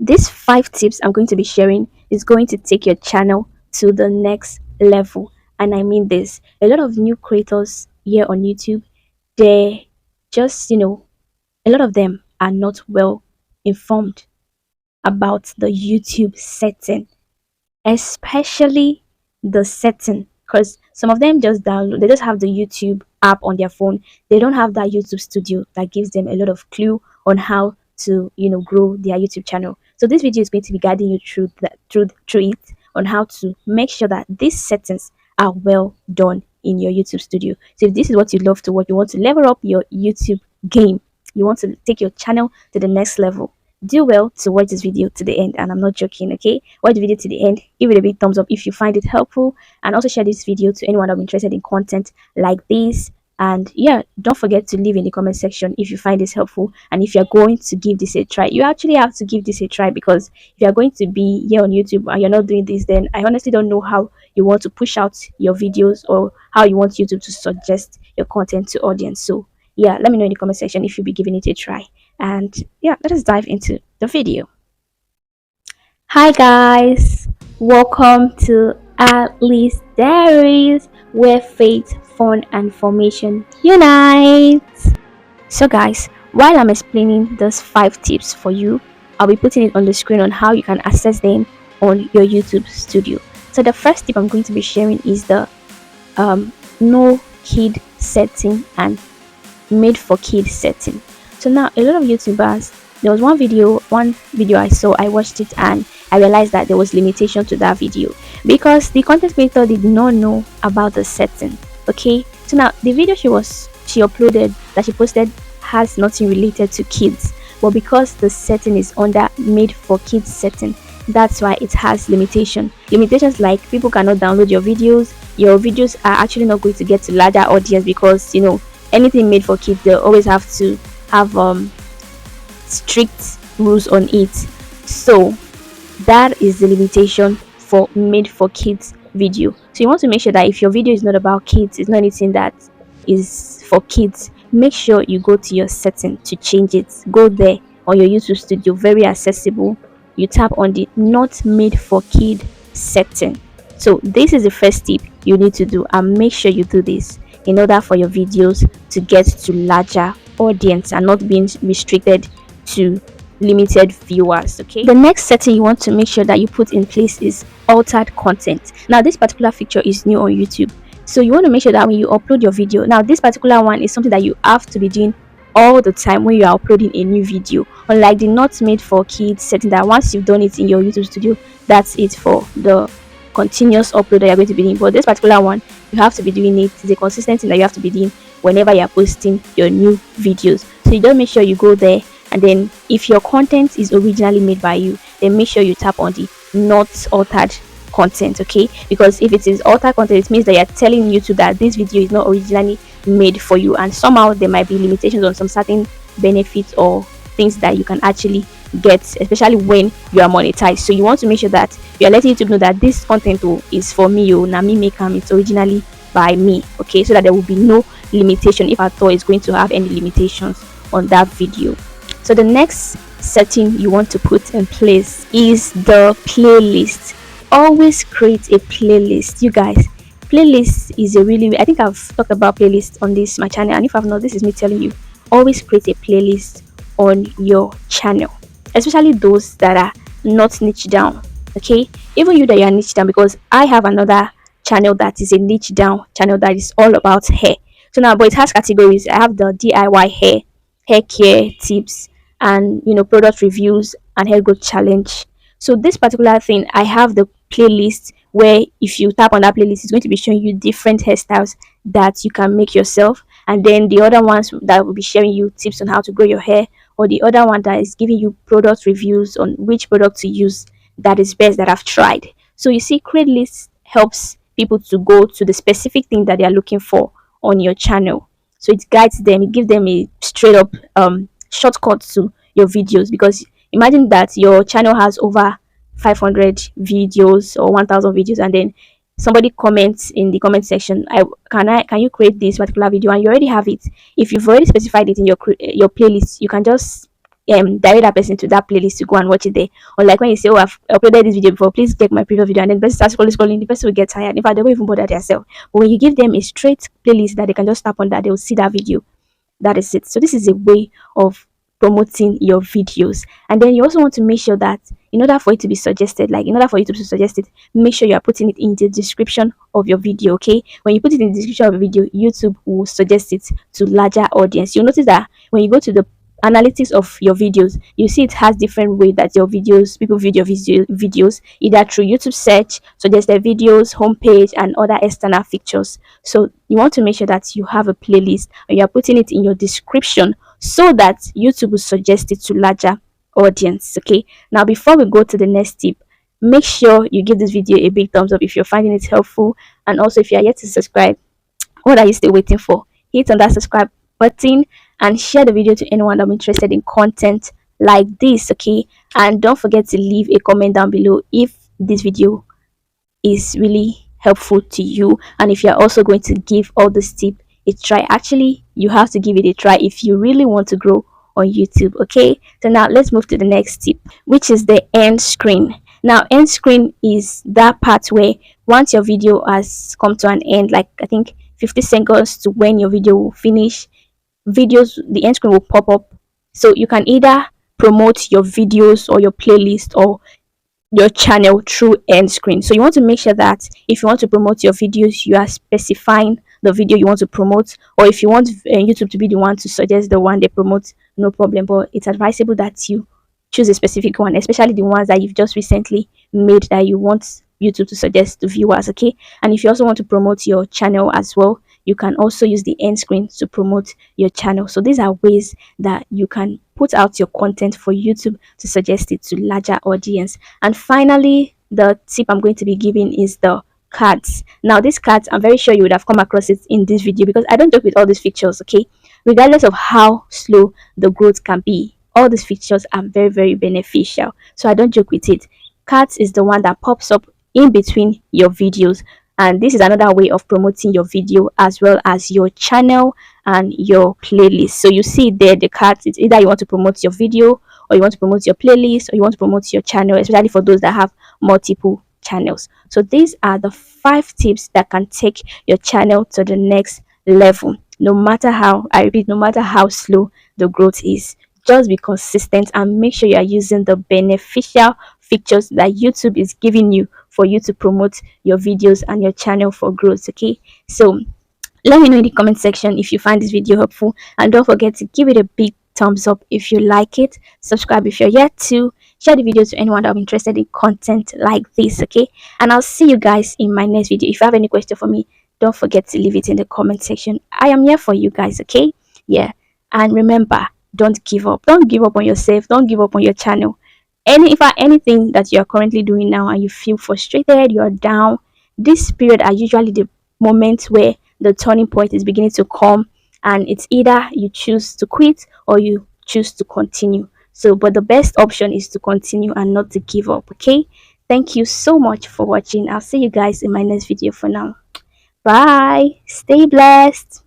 These 5 tips I'm going to be sharing is going to take your channel to the next level. And I mean this. A lot of new creators here on YouTube, they just, a lot of them are not well informed about the YouTube setting, especially the setting, because some of them just download, they just have the YouTube app on their phone. They don't have that YouTube studio that gives them a lot of clue on how to grow their YouTube channel. So this video is going to be guiding you through that, through it, on how to make sure that these settings are well done in your YouTube studio. So if this is what you love to watch, you want to level up your YouTube game, you want to take your channel to the next level, do well to watch this video to the end. And I'm not joking, okay? Watch the video to the end, give it a big thumbs up if you find it helpful, and also share this video to anyone that's interested in content like this. And yeah, don't forget to leave in the comment section if you find this helpful, and if you're going to give this a try. You actually have to give this a try, because if you're going to be here on YouTube and you're not doing this, then I honestly don't know how you want to push out your videos, or how you want YouTube to suggest your content to audience. So yeah, let me know in the comment section if you'll be giving it a try. And yeah, let us dive into the video. Hi guys, welcome to Alice Diaries, where faith, fun, and formation unite. So guys, while I'm explaining those 5 tips for you, I'll be putting it on the screen on how you can access them on your YouTube studio. So the first tip I'm going to be sharing is the no kid setting and made for kids setting. So now a lot of YouTubers, there was one video I saw, I watched it and I realized that there was limitation to that video because the content creator did not know about the setting. Okay, so now the video she uploaded, that she posted, has nothing related to kids, but because the setting is under made for kids setting, that's why it has limitations like people cannot download your videos are actually not going to get to larger audience, because anything made for kids, they always have to have strict rules on it. So that is the limitation for made for kids video. So you want to make sure that if your video is not about kids, it's not anything that is for kids, make sure you go to your setting to change it. Go there on your YouTube studio, very accessible. You tap on the not made for kid setting. So this is the first tip you need to do, and make sure you do this in order for your videos to get to larger audience and not being restricted to limited viewers. Okay, the next setting you want to make sure that you put in place is altered content. Now this particular feature is new on YouTube, so you want to make sure that when you upload your video, now this particular one is something that you have to be doing all the time when you are uploading a new video, unlike the not made for kids setting that once you've done it in your YouTube studio, that's it for the continuous upload that you're going to be doing. But this particular one, you have to be doing it. It's a consistent thing that you have to be doing whenever you're posting your new videos. So you just make sure you go there, and then if your content is originally made by you, then make sure you tap on the not altered content. Okay, because if it is altered content, it means that you're telling YouTube that this video is not originally made for you, and somehow there might be limitations on some certain benefits or things that you can actually get, especially when you are monetized. So you want to make sure that you are letting YouTube know that this content is for me, na me make it's originally by me. Okay, so that there will be no limitation, if at all is going to have any limitations on that video. So the next setting you want to put in place is the playlist. Always create a playlist, you guys. Playlist is a really, I think I've talked about playlist on this my channel, and if I've not, this is me telling you, always create a playlist on your channel, especially those that are not niche down. Okay, even you that you are niche down, because I have another channel that is a niche down channel that is all about hair. So now, but it has categories. I have the DIY hair care tips, and product reviews and hair growth challenge. So this particular thing, I have the playlist where if you tap on that playlist, it's going to be showing you different hairstyles that you can make yourself, and then the other ones that will be sharing you tips on how to grow your hair, or the other one that is giving you product reviews on which product to use that is best that I've tried. So you see, create list helps people to go to the specific thing that they are looking for on your channel. So it guides them, it gives them a straight up shortcut to your videos, because imagine that your channel has over 500 videos or 1000 videos, and then somebody comments in the comment section, can you create this particular video, and you already have it. If you've already specified it in your playlist, you can just direct that person to that playlist to go and watch it there. Or like when you say, "Oh, I've uploaded this video before, please check my previous video," and then the person starts scrolling, the person will get tired. In fact, they won't even bother themselves. But when you give them a straight playlist that they can just tap on, that they will see that video. That is it. So this is a way of promoting your videos. And then you also want to make sure that in order for it to be suggested, like in order for YouTube to suggest it, make sure you are putting it in the description of your video. Okay, when you put it in the description of a video, YouTube will suggest it to larger audience. You'll notice that when you go to the analytics of your videos, you see it has different way that your videos, people view your videos, either through YouTube search, suggested videos, homepage, and other external features. So you want to make sure that you have a playlist and you are putting it in your description so that YouTube will suggest it to larger audience. Okay, now before we go to the next tip, make sure you give this video a big thumbs up if you're finding it helpful, and also if you are yet to subscribe, what are you still waiting for? Hit on that subscribe button and share the video to anyone that's interested in content like this. Okay, and don't forget to leave a comment down below if this video is really helpful to you, and if you're also going to give all this tip a try. Actually, you have to give it a try if you really want to grow on YouTube. Okay, so now let's move to the next tip, which is the end screen. Now, end screen is that part where once your video has come to an end, like I think 50 seconds to when your video will finish, the end screen will pop up. So you can either promote your videos or your playlist or your channel through end screen. So you want to make sure that if you want to promote your videos, you are specifying the video you want to promote, or if you want YouTube to be the one to suggest the one they promote, no problem. But it's advisable that you choose a specific one, especially the ones that you've just recently made that you want YouTube to suggest to viewers. Okay, and if you also want to promote your channel as well, you can also use the end screen to promote your channel. So these are ways that you can put out your content for YouTube to suggest it to larger audience. And finally, the tip I'm going to be giving is the cards. Now, these cards, I'm very sure you would have come across it in this video because I don't joke with all these features. Okay, regardless of how slow the growth can be, all these features are very, very beneficial. So I don't joke with it. Cards is the one that pops up in between your videos, and this is another way of promoting your video as well as your channel and your playlist. So you see there the cards, it's either you want to promote your video or you want to promote your playlist or you want to promote your channel, especially for those that have multiple channels. So these are the 5 tips that can take your channel to the next level, no matter how, I repeat, no matter how slow the growth is. Just be consistent and make sure you are using the beneficial features that YouTube is giving you for you to promote your videos and your channel for growth. Okay, so let me know in the comment section if you find this video helpful, and don't forget to give it a big thumbs up if you like it. Subscribe if you're yet to. Share the video to anyone that is interested in content like this. Okay, and I'll see you guys in my next video. If you have any question for me, don't forget to leave it in the comment section. I am here for you guys. Okay, yeah, and remember, don't give up. Don't give up on yourself. Don't give up on your channel. Anything that you are currently doing now and you feel frustrated, you're down, this period are usually the moments where the turning point is beginning to come, and it's either you choose to quit or you choose to continue. So but the best option is to continue and not to give up. Okay, thank you so much for watching. I'll see you guys in my next video. For now, bye, stay blessed.